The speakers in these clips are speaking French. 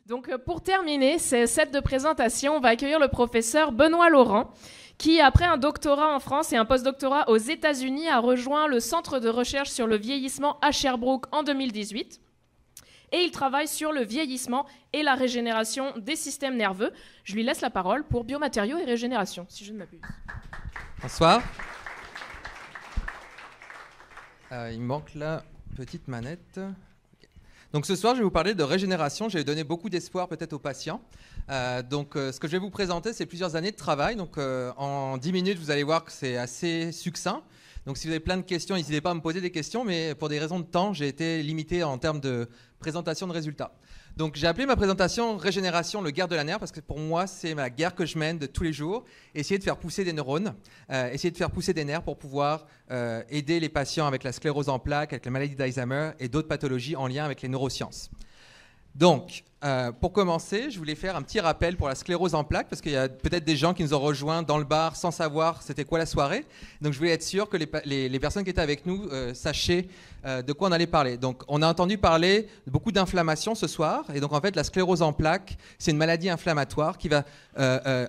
Donc pour terminer ce set de présentation, on va accueillir le professeur Benoît Laurent, qui, après un doctorat en France et un postdoctorat aux États-Unis, a rejoint le Centre de recherche sur le vieillissement à Sherbrooke en 2018. Et il travaille sur le vieillissement et la régénération des systèmes nerveux. Je lui laisse la parole pour biomatériaux et régénération, si je ne m'abuse. Bonsoir. Il me manque la petite manette. Donc ce soir, je vais vous parler de régénération. Je vais donner beaucoup d'espoir peut-être aux patients. Ce que je vais vous présenter, c'est plusieurs années de travail. Donc en 10 minutes, vous allez voir que c'est assez succinct. Donc si vous avez plein de questions, n'hésitez pas à me poser des questions. Mais pour des raisons de temps, j'ai été limité en termes de présentation de résultats. Donc j'ai appelé ma présentation Régénération, le guerre de la nerf, parce que pour moi, c'est la guerre que je mène de tous les jours. Essayer de faire pousser des neurones, essayer de faire pousser des nerfs pour pouvoir aider les patients avec la sclérose en plaques, avec la maladie d'Alzheimer et d'autres pathologies en lien avec les neurosciences. Donc, pour commencer, je voulais faire un petit rappel pour la sclérose en plaques, parce qu'il y a peut-être des gens qui nous ont rejoints dans le bar sans savoir c'était quoi la soirée. Donc, je voulais être sûr que les personnes qui étaient avec nous sachaient de quoi on allait parler. Donc, on a entendu parler de beaucoup d'inflammation ce soir. Et donc, en fait, la sclérose en plaques, c'est une maladie inflammatoire qui va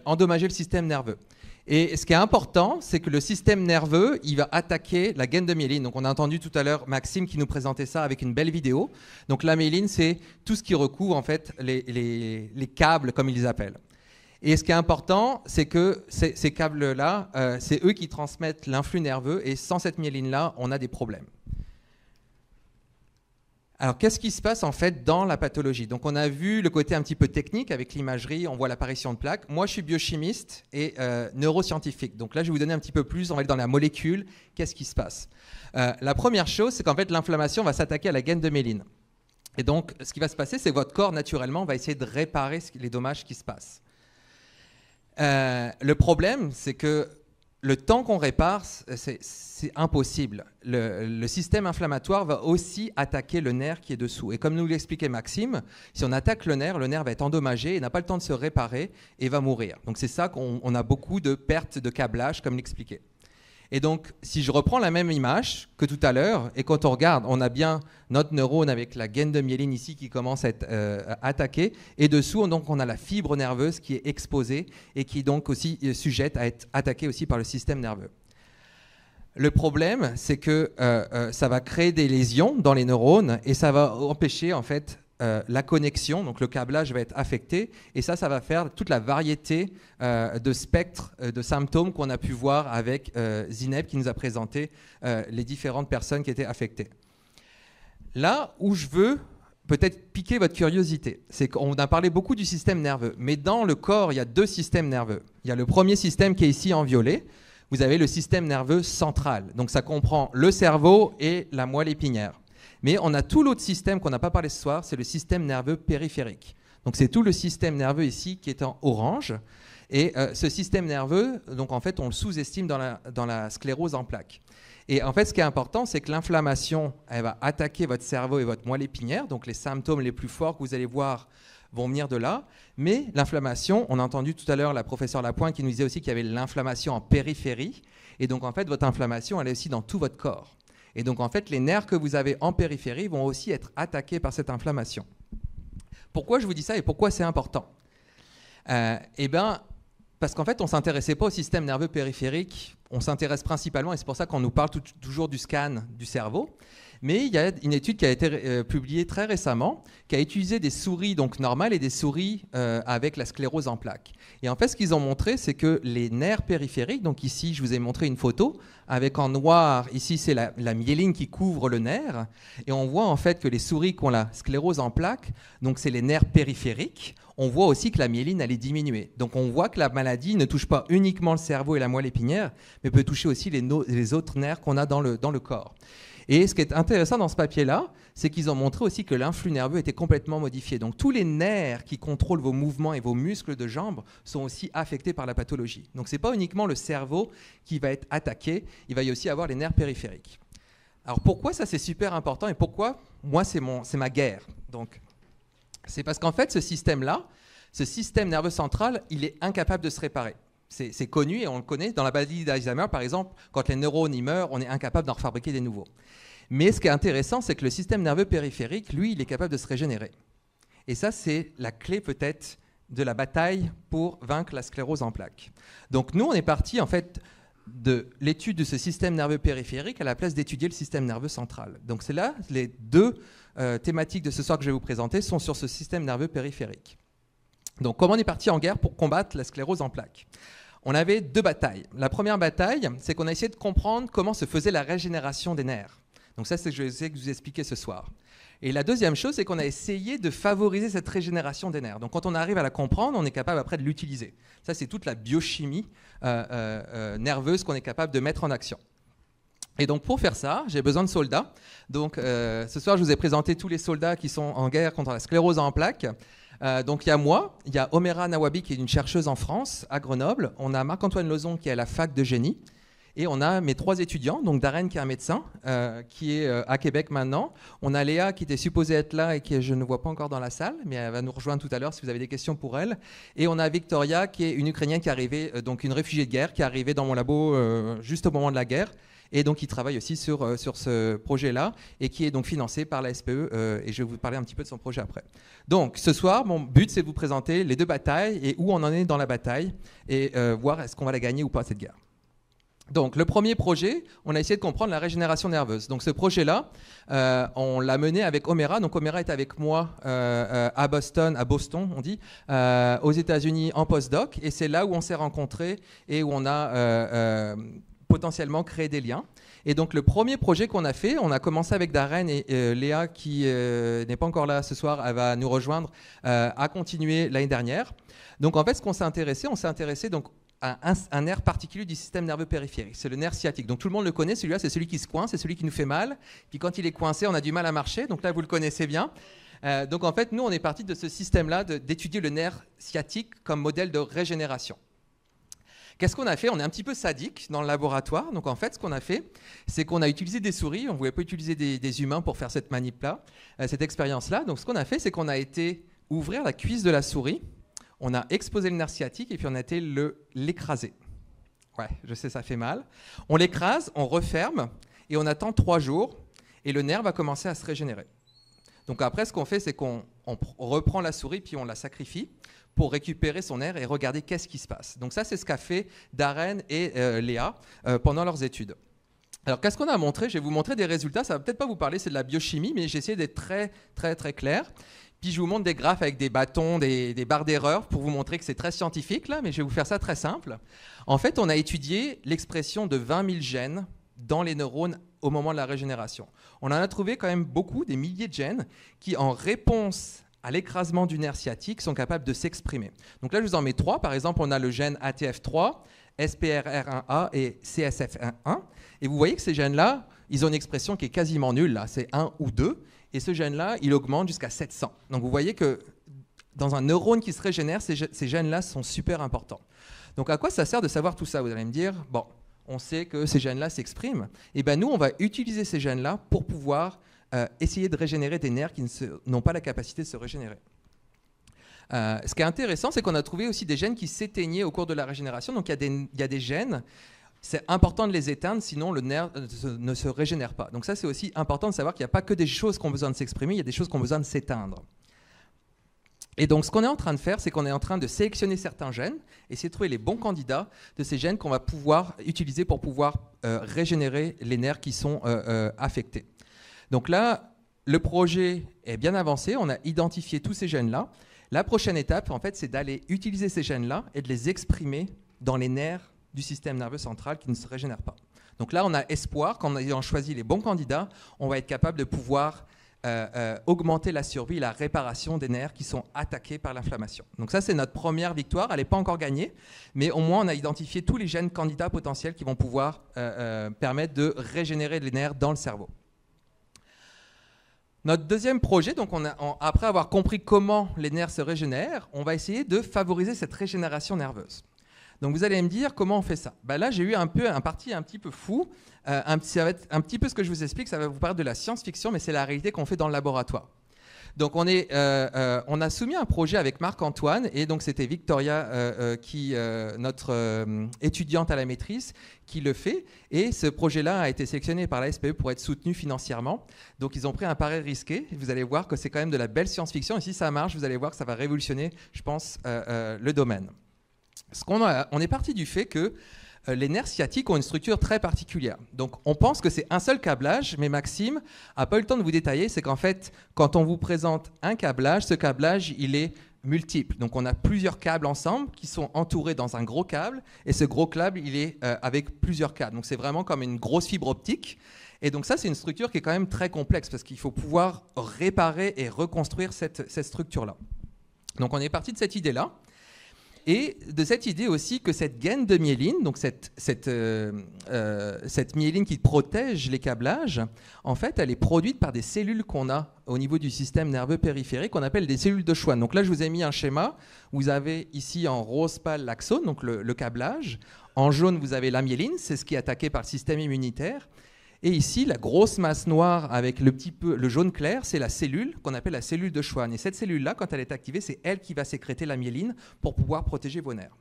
endommager le système nerveux. Et ce qui est important, c'est que le système nerveux, il va attaquer la gaine de myéline. Donc, on a entendu tout à l'heure Maxime qui nous présentait ça avec une belle vidéo. Donc, la myéline, c'est tout ce qui recouvre en fait les câbles, comme ils les appellent. Et ce qui est important, c'est que ces câbles-là, c'est eux qui transmettent l'influx nerveux. Et sans cette myéline-là, on a des problèmes. Alors, qu'est-ce qui se passe en fait dans la pathologie? Donc, on a vu le côté un petit peu technique avec l'imagerie, on voit l'apparition de plaques. Moi, je suis biochimiste et neuroscientifique. Donc là, je vais vous donner un petit peu plus, on va aller dans la molécule. Qu'est-ce qui se passe? La première chose, c'est qu'en fait, l'inflammation va s'attaquer à la gaine de myéline. Et donc, ce qui va se passer, c'est que votre corps, naturellement, va essayer de réparer les dommages qui se passent. Le problème, c'est que le temps qu'on répare, c'est impossible. Le système inflammatoire va aussi attaquer le nerf qui est dessous. Et comme nous l'expliquait Maxime, si on attaque le nerf va être endommagé et n'a pas le temps de se réparer et va mourir. Donc c'est ça qu'on a beaucoup de pertes de câblage, comme l'expliquait. Et donc, si je reprends la même image que tout à l'heure, et quand on regarde, on a bien notre neurone avec la gaine de myéline ici qui commence à être attaquée, et dessous, donc, on a la fibre nerveuse qui est exposée et qui est donc aussi sujette à être attaquée aussi par le système nerveux. Le problème, c'est que ça va créer des lésions dans les neurones et ça va empêcher en fait la connexion, donc le câblage va être affecté et ça va faire toute la variété de spectres de symptômes qu'on a pu voir avec Zineb qui nous a présenté les différentes personnes qui étaient affectées. Là où je veux peut-être piquer votre curiosité, c'est qu'on a parlé beaucoup du système nerveux, mais dans le corps, il y a deux systèmes nerveux. Il y a le premier système qui est ici en violet. Vous avez le système nerveux central. Donc ça comprend le cerveau et la moelle épinière. Mais on a tout l'autre système qu'on n'a pas parlé ce soir, c'est le système nerveux périphérique. Donc c'est tout le système nerveux ici qui est en orange. Et ce système nerveux, donc en fait, on le sous-estime dans la sclérose en plaques. Et en fait, ce qui est important, c'est que l'inflammation, elle va attaquer votre cerveau et votre moelle épinière. Donc les symptômes les plus forts que vous allez voir vont venir de là. Mais l'inflammation, on a entendu tout à l'heure la professeure Lapointe qui nous disait aussi qu'il y avait l'inflammation en périphérie. Et donc en fait, votre inflammation, elle est aussi dans tout votre corps. Et donc, en fait, les nerfs que vous avez en périphérie vont aussi être attaqués par cette inflammation. Pourquoi je vous dis ça et pourquoi c'est important? Eh bien, parce qu'en fait, on ne s'intéressait pas au système nerveux périphérique. On s'intéresse principalement, et c'est pour ça qu'on nous parle toujours du scan du cerveau. Mais il y a une étude qui a été publiée très récemment, qui a utilisé des souris donc normales et des souris avec la sclérose en plaques. Et en fait, ce qu'ils ont montré, c'est que les nerfs périphériques, donc ici, je vous ai montré une photo, avec en noir, ici, c'est la myéline qui couvre le nerf. Et on voit en fait que les souris qui ont la sclérose en plaques, donc c'est les nerfs périphériques, on voit aussi que la myéline, elle est diminuée. Donc on voit que la maladie ne touche pas uniquement le cerveau et la moelle épinière, mais peut toucher aussi les autres nerfs qu'on a dans le corps. Et ce qui est intéressant dans ce papier-là, c'est qu'ils ont montré aussi que l'influx nerveux était complètement modifié. Donc tous les nerfs qui contrôlent vos mouvements et vos muscles de jambes sont aussi affectés par la pathologie. Donc ce n'est pas uniquement le cerveau qui va être attaqué, il va y aussi avoir les nerfs périphériques. Alors pourquoi ça c'est super important et pourquoi moi c'est ma guerre? Donc c'est parce qu'en fait ce système-là, ce système nerveux central, il est incapable de se réparer. C'est connu et on le connaît. Dans la maladie d'Alzheimer, par exemple, quand les neurones y meurent, on est incapable d'en refabriquer des nouveaux. Mais ce qui est intéressant, c'est que le système nerveux périphérique, lui, il est capable de se régénérer. Et ça, c'est la clé peut-être de la bataille pour vaincre la sclérose en plaques. Donc nous, on est parti en fait de l'étude de ce système nerveux périphérique à la place d'étudier le système nerveux central. Donc c'est là, les deux thématiques de ce soir que je vais vous présenter sont sur ce système nerveux périphérique. Donc comment on est parti en guerre pour combattre la sclérose en plaques? On avait deux batailles. La première bataille, c'est qu'on a essayé de comprendre comment se faisait la régénération des nerfs. Donc ça, c'est ce que je vais essayer de vous expliquer ce soir. Et la deuxième chose, c'est qu'on a essayé de favoriser cette régénération des nerfs. Donc quand on arrive à la comprendre, on est capable après de l'utiliser. Ça, c'est toute la biochimie nerveuse qu'on est capable de mettre en action. Et donc pour faire ça, j'ai besoin de soldats. Donc ce soir, je vous ai présenté tous les soldats qui sont en guerre contre la sclérose en plaques. Donc il y a moi, il y a Omera Nawabi qui est une chercheuse en France, à Grenoble. On a Marc-Antoine Lozon qui est à la fac de génie. Et on a mes 3 étudiants, donc Darren qui est un médecin, qui est à Québec maintenant. On a Léa qui était supposée être là et que je ne vois pas encore dans la salle, mais elle va nous rejoindre tout à l'heure si vous avez des questions pour elle. Et on a Victoria qui est une Ukrainienne qui est arrivée, donc une réfugiée de guerre, qui est arrivée dans mon labo juste au moment de la guerre. Et donc qui travaille aussi sur ce projet-là et qui est donc financé par la SPE. Et je vais vous parler un petit peu de son projet après. Donc ce soir, mon but c'est de vous présenter les deux batailles et où on en est dans la bataille et voir est-ce qu'on va la gagner ou pas cette guerre. Donc le premier projet, on a essayé de comprendre la régénération nerveuse. Donc ce projet-là, on l'a mené avec Omera. Donc Omera est avec moi à Boston, on dit, aux États-Unis en postdoc. Et c'est là où on s'est rencontrés et où on a potentiellement créé des liens. Et donc le premier projet qu'on a fait, on a commencé avec Darren et Léa qui n'est pas encore là ce soir, elle va nous rejoindre, a continué l'année dernière. Donc en fait, ce qu'on s'est intéressé, donc un nerf particulier du système nerveux périphérique. C'est le nerf sciatique. Donc tout le monde le connaît, celui-là, c'est celui qui se coince, c'est celui qui nous fait mal. Puis quand il est coincé, on a du mal à marcher. Donc là, vous le connaissez bien. Donc en fait, nous, on est parti de ce système-là d'étudier le nerf sciatique comme modèle de régénération. Qu'est-ce qu'on a fait? On est un petit peu sadique dans le laboratoire. Donc en fait, ce qu'on a fait, c'est qu'on a utilisé des souris. On ne voulait pas utiliser des humains pour faire cette manip-là, cette expérience-là. Donc ce qu'on a fait, c'est qu'on a été ouvrir la cuisse de la souris. On a exposé le nerf sciatique et puis on a été l'écraser. Ouais, je sais, ça fait mal. On l'écrase, on referme et on attend 3 jours et le nerf va commencer à se régénérer. Donc après, ce qu'on fait, c'est qu'on reprend la souris puis on la sacrifie pour récupérer son nerf et regarder qu'est-ce qui se passe. Donc ça, c'est ce qu'a fait Darren et Léa pendant leurs études. Alors, qu'est-ce qu'on a montré? Je vais vous montrer des résultats. Ça va peut-être pas vous parler, c'est de la biochimie, mais j'ai essayé d'être très, très, très clair. Puis je vous montre des graphes avec des bâtons, des barres d'erreur pour vous montrer que c'est très scientifique, là, mais je vais vous faire ça très simple. En fait, on a étudié l'expression de 20 000 gènes dans les neurones au moment de la régénération. On en a trouvé quand même beaucoup, des milliers de gènes, qui, en réponse à l'écrasement du nerf sciatique, sont capables de s'exprimer. Donc là, je vous en mets 3. Par exemple, on a le gène ATF3, SPRR1A et CSF1. Et vous voyez que ces gènes-là, ils ont une expression qui est quasiment nulle, là, c'est 1 ou 2. Et ce gène-là, il augmente jusqu'à 700. Donc vous voyez que dans un neurone qui se régénère, ces gènes-là sont super importants. Donc à quoi ça sert de savoir tout ça? Vous allez me dire, bon, on sait que ces gènes-là s'expriment. Et bien nous, on va utiliser ces gènes-là pour pouvoir essayer de régénérer des nerfs qui n'ont pas la capacité de se régénérer. Ce qui est intéressant, c'est qu'on a trouvé aussi des gènes qui s'éteignaient au cours de la régénération. Donc il y a des gènes. C'est important de les éteindre, sinon le nerf ne se régénère pas. Donc ça, c'est aussi important de savoir qu'il n'y a pas que des choses qui ont besoin de s'exprimer, il y a des choses qui ont besoin de s'éteindre. Et donc ce qu'on est en train de faire, c'est qu'on est en train de sélectionner certains gènes, essayer de trouver les bons candidats de ces gènes qu'on va pouvoir utiliser pour pouvoir régénérer les nerfs qui sont affectés. Donc là, le projet est bien avancé, on a identifié tous ces gènes-là. La prochaine étape, en fait, c'est d'aller utiliser ces gènes-là et de les exprimer dans les nerfs du système nerveux central qui ne se régénère pas. Donc là, on a espoir qu'en ayant choisi les bons candidats, on va être capable de pouvoir augmenter la survie et la réparation des nerfs qui sont attaqués par l'inflammation. Donc ça, c'est notre première victoire. Elle n'est pas encore gagnée, mais au moins, on a identifié tous les gènes candidats potentiels qui vont pouvoir permettre de régénérer les nerfs dans le cerveau. Notre deuxième projet, donc après avoir compris comment les nerfs se régénèrent, on va essayer de favoriser cette régénération nerveuse. Donc vous allez me dire comment on fait ça. Ben là, j'ai eu un parti un petit peu fou. Ça va être un petit peu ce que je vous explique, ça va vous paraître de la science-fiction, mais c'est la réalité qu'on fait dans le laboratoire. Donc on a soumis un projet avec Marc-Antoine, et donc c'était Victoria, notre étudiante à la maîtrise, qui le fait. Et ce projet-là a été sélectionné par la SPE pour être soutenu financièrement. Donc ils ont pris un pari risqué. Vous allez voir que c'est quand même de la belle science-fiction. Et si ça marche, vous allez voir que ça va révolutionner, je pense, le domaine. On est parti du fait que les nerfs sciatiques ont une structure très particulière. Donc on pense que c'est un seul câblage, mais Maxime n'a pas eu le temps de vous détailler. C'est qu'en fait, quand on vous présente un câblage, ce câblage, il est multiple. Donc on a plusieurs câbles ensemble qui sont entourés dans un gros câble, et ce gros câble, il est avec plusieurs câbles. Donc c'est vraiment comme une grosse fibre optique. Et donc ça, c'est une structure qui est quand même très complexe, parce qu'il faut pouvoir réparer et reconstruire cette structure-là. Donc on est parti de cette idée-là. Et de cette idée aussi que cette gaine de myéline, donc cette myéline qui protège les câblages, en fait, elle est produite par des cellules qu'on a au niveau du système nerveux périphérique, qu'on appelle des cellules de Schwann. Donc là, je vous ai mis un schéma. Vous avez ici en rose pâle l'axone, donc le câblage. En jaune, vous avez la myéline, c'est ce qui est attaqué par le système immunitaire. Et ici, la grosse masse noire avec le jaune clair, c'est la cellule qu'on appelle la cellule de Schwann. Et cette cellule-là, quand elle est activée, c'est elle qui va sécréter la myéline pour pouvoir protéger vos nerfs.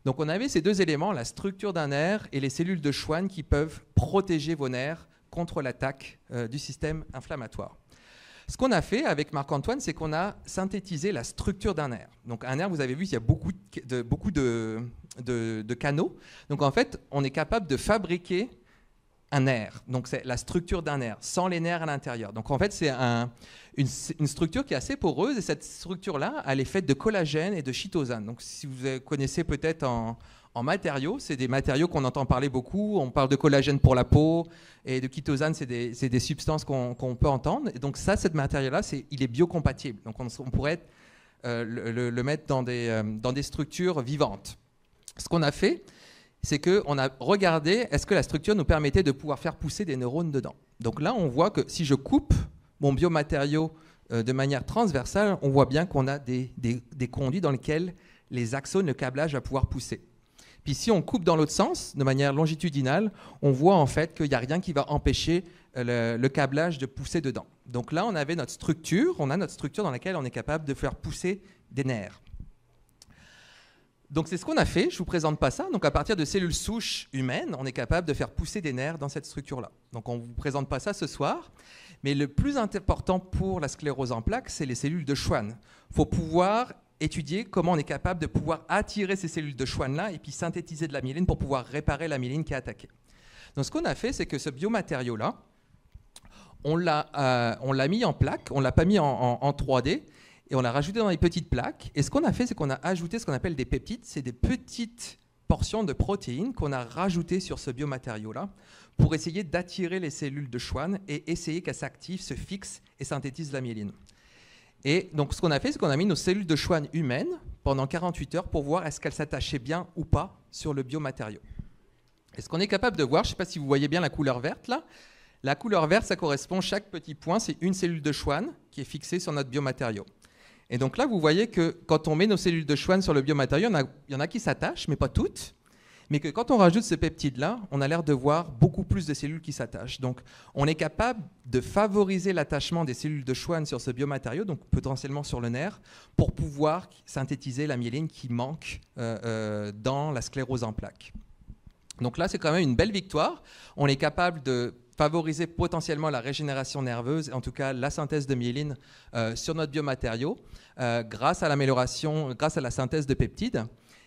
Donc on avait ces deux éléments, la structure d'un nerf et les cellules de Schwann qui peuvent protéger vos nerfs contre l'attaque du système inflammatoire. Ce qu'on a fait avec Marc-Antoine, c'est qu'on a synthétisé la structure d'un nerf. Donc un nerf, vous avez vu, il y a beaucoup de canaux. Donc en fait, on est capable de fabriquer un nerf, donc c'est la structure d'un nerf, sans les nerfs à l'intérieur. Donc en fait, c'est une structure qui est assez poreuse, et cette structure-là, elle est faite de collagène et de chitosane. Donc si vous connaissez peut-être en matériaux, c'est des matériaux qu'on entend parler beaucoup. On parle de collagène pour la peau, et de chitosane, c'est des substances qu'on peut entendre. Et donc ça, cette matériau-là, il est biocompatible. Donc on pourrait le mettre dans des structures vivantes. Ce qu'on a fait, c'est qu'on a regardé est-ce que la structure nous permettait de pouvoir faire pousser des neurones dedans. Donc là, on voit que si je coupe mon biomatériau de manière transversale, on voit bien qu'on a des conduits dans lesquels les axones, le câblage va pouvoir pousser. Puis si on coupe dans l'autre sens, de manière longitudinale, on voit en fait qu'il n'y a rien qui va empêcher le câblage de pousser dedans. Donc là, on a notre structure dans laquelle on est capable de faire pousser des nerfs. Donc c'est ce qu'on a fait, je ne vous présente pas ça. Donc à partir de cellules souches humaines, on est capable de faire pousser des nerfs dans cette structure-là. Donc on ne vous présente pas ça ce soir, mais le plus important pour la sclérose en plaques, c'est les cellules de Schwann. Il faut pouvoir étudier comment on est capable de pouvoir attirer ces cellules de Schwann-là et puis synthétiser de la myéline pour pouvoir réparer la myéline qui est attaquée. Donc ce qu'on a fait, c'est que ce biomatériau-là, on l'a mis en plaque, on ne l'a pas mis en 3D, et on l'a rajouté dans des petites plaques. Et ce qu'on a fait, c'est qu'on a ajouté ce qu'on appelle des peptides. C'est des petites portions de protéines qu'on a rajoutées sur ce biomatériau-là pour essayer d'attirer les cellules de Schwann et essayer qu'elles s'activent, se fixent et synthétisent la myéline. Et donc ce qu'on a fait, c'est qu'on a mis nos cellules de Schwann humaines pendant 48 heures pour voir est-ce qu'elles s'attachaient bien ou pas sur le biomatériau. Et ce qu'on est capable de voir, je ne sais pas si vous voyez bien la couleur verte là, la couleur verte, ça correspond, chaque petit point, c'est une cellule de Schwann qui est fixée sur notre biomatériau. Et donc là, vous voyez que quand on met nos cellules de Schwann sur le biomatériau, il y en a qui s'attachent, mais pas toutes. Mais que quand on rajoute ce peptide-là, on a l'air de voir beaucoup plus de cellules qui s'attachent. Donc on est capable de favoriser l'attachement des cellules de Schwann sur ce biomatériau, donc potentiellement sur le nerf, pour pouvoir synthétiser la myéline qui manque dans la sclérose en plaques. Donc là, c'est quand même une belle victoire. On est capable de favoriser potentiellement la régénération nerveuse, en tout cas la synthèse de myéline sur notre biomatériau, grâce à l'amélioration, grâce à la synthèse de peptides.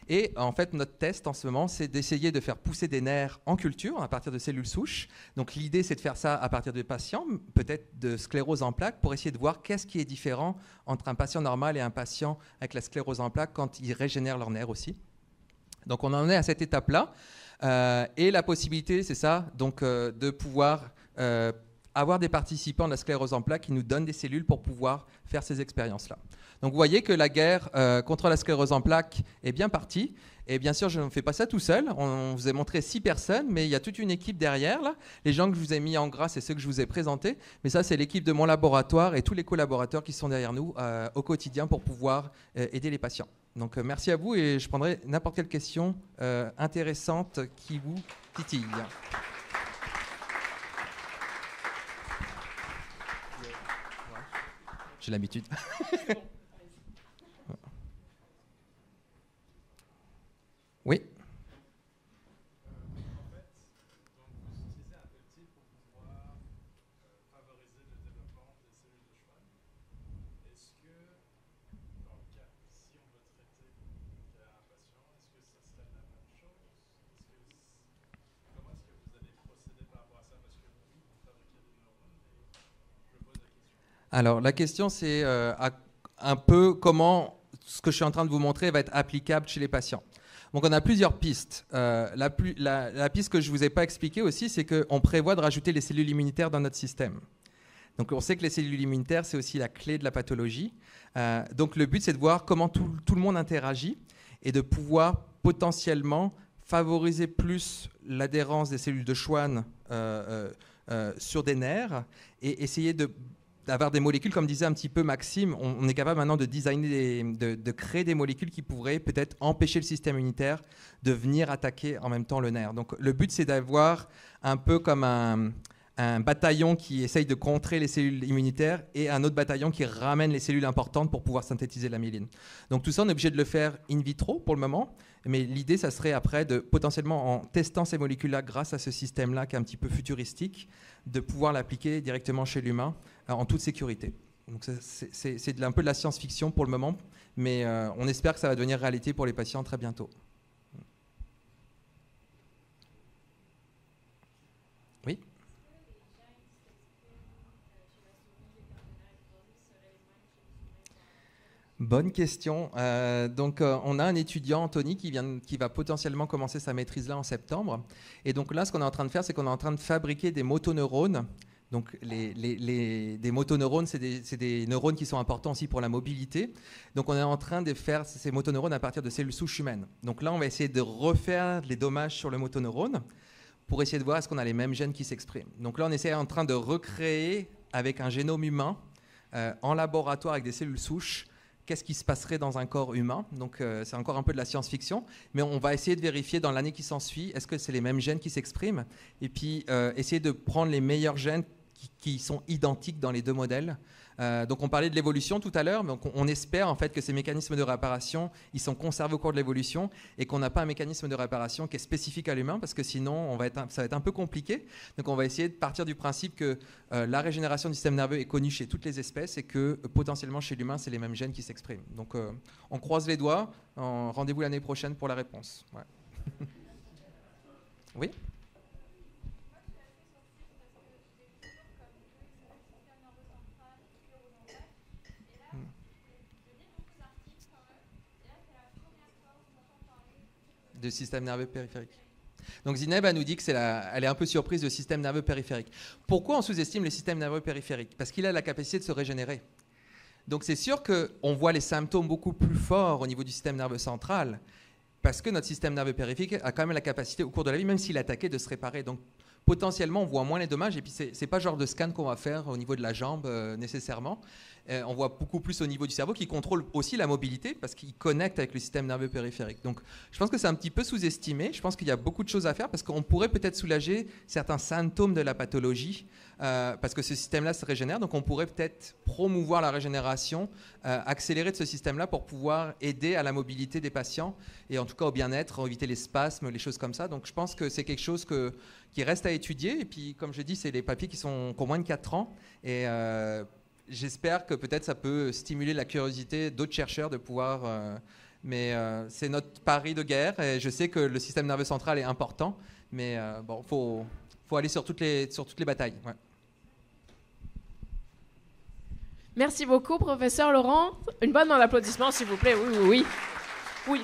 Et en fait, notre test en ce moment, c'est d'essayer de faire pousser des nerfs en culture à partir de cellules souches. Donc l'idée, c'est de faire ça à partir de patients, peut-être de sclérose en plaques, pour essayer de voir qu'est-ce qui est différent entre un patient normal et un patient avec la sclérose en plaques quand ils régénèrent leurs nerfs aussi. Donc on en est à cette étape-là. Et la possibilité, c'est ça, donc de pouvoir avoir des participants de la sclérose en plaques qui nous donnent des cellules pour pouvoir faire ces expériences-là. Donc vous voyez que la guerre contre la sclérose en plaques est bien partie. Et bien sûr, je ne fais pas ça tout seul. On vous a montré 6 personnes, mais il y a toute une équipe derrière. Là. Les gens que je vous ai mis en gras, c'est ceux que je vous ai présentés. Mais ça, c'est l'équipe de mon laboratoire et tous les collaborateurs qui sont derrière nous au quotidien pour pouvoir aider les patients. Donc merci à vous et je prendrai n'importe quelle question intéressante qui vous titille. j'ai l'habitude. Oui. Alors, la question, c'est un peu comment ce que je suis en train de vous montrer va être applicable chez les patients. Donc, on a plusieurs pistes. La piste que je ne vous ai pas expliquée aussi, c'est qu'on prévoit de rajouter les cellules immunitaires dans notre système. Donc, on sait que les cellules immunitaires, c'est aussi la clé de la pathologie. Donc, le but, c'est de voir comment tout le monde interagit et de pouvoir potentiellement favoriser plus l'adhérence des cellules de Schwann sur des nerfs et essayer d'avoir des molécules, comme disait un petit peu Maxime, on est capable maintenant de designer, de créer des molécules qui pourraient peut-être empêcher le système immunitaire de venir attaquer en même temps le nerf. Donc le but, c'est d'avoir un peu comme un bataillon qui essaye de contrer les cellules immunitaires et un autre bataillon qui ramène les cellules importantes pour pouvoir synthétiser la myéline. Donc tout ça, on est obligé de le faire in vitro pour le moment, mais l'idée, ça serait après de potentiellement, en testant ces molécules-là grâce à ce système-là qui est un petit peu futuristique, de pouvoir l'appliquer directement chez l'humain en toute sécurité. Donc c'est un peu de la science-fiction pour le moment, mais on espère que ça va devenir réalité pour les patients très bientôt. Oui. Bonne question. Donc, on a un étudiant, Anthony, qui va potentiellement commencer sa maîtrise là en septembre. Et donc là, ce qu'on est en train de faire, c'est qu'on est en train de fabriquer des motoneurones. Donc, des motoneurones, c'est des neurones qui sont importants aussi pour la mobilité. Donc, on est en train de faire ces motoneurones à partir de cellules souches humaines. Donc là, on va essayer de refaire les dommages sur le motoneurone pour essayer de voir est-ce qu'on a les mêmes gènes qui s'expriment. Donc là, on est en train de recréer avec un génome humain en laboratoire avec des cellules souches qu'est-ce qui se passerait dans un corps humain. Donc c'est encore un peu de la science-fiction, mais on va essayer de vérifier dans l'année qui s'ensuit, est-ce que c'est les mêmes gènes qui s'expriment, et puis essayer de prendre les meilleurs gènes qui sont identiques dans les deux modèles. Donc on parlait de l'évolution tout à l'heure, donc on espère en fait que ces mécanismes de réparation, ils sont conservés au cours de l'évolution et qu'on n'a pas un mécanisme de réparation qui est spécifique à l'humain, parce que sinon ça va être un peu compliqué. Donc on va essayer de partir du principe que la régénération du système nerveux est connue chez toutes les espèces et que potentiellement chez l'humain, c'est les mêmes gènes qui s'expriment. Donc on croise les doigts, rendez-vous l'année prochaine pour la réponse. Ouais. Oui. De système nerveux périphérique. Donc Zineb, elle nous dit qu'elle est un peu surprise du système nerveux périphérique. Pourquoi on sous-estime le système nerveux périphérique? Parce qu'il a la capacité de se régénérer. Donc c'est sûr qu'on voit les symptômes beaucoup plus forts au niveau du système nerveux central, parce que notre système nerveux périphérique a quand même la capacité au cours de la vie, même s'il est attaqué, de se réparer. Donc potentiellement, on voit moins les dommages, et puis c'est pas le genre de scan qu'on va faire au niveau de la jambe nécessairement. On voit beaucoup plus au niveau du cerveau qui contrôle aussi la mobilité parce qu'il connecte avec le système nerveux périphérique. Donc je pense que c'est un petit peu sous-estimé. Je pense qu'il y a beaucoup de choses à faire parce qu'on pourrait peut-être soulager certains symptômes de la pathologie parce que ce système-là se régénère. Donc on pourrait peut-être promouvoir la régénération, accélérer de ce système-là pour pouvoir aider à la mobilité des patients et en tout cas au bien-être, éviter les spasmes, les choses comme ça. Donc je pense que c'est quelque chose qui reste à étudier. Et puis comme je dis, c'est les papiers qui ont moins de 4 ans. Et j'espère que peut-être ça peut stimuler la curiosité d'autres chercheurs de pouvoir... mais c'est notre pari de guerre et je sais que le système nerveux central est important, mais bon, faut aller sur toutes les batailles. Ouais. Merci beaucoup, professeur Laurent. Une bonne main d'applaudissement, s'il vous plaît. Oui. Oui.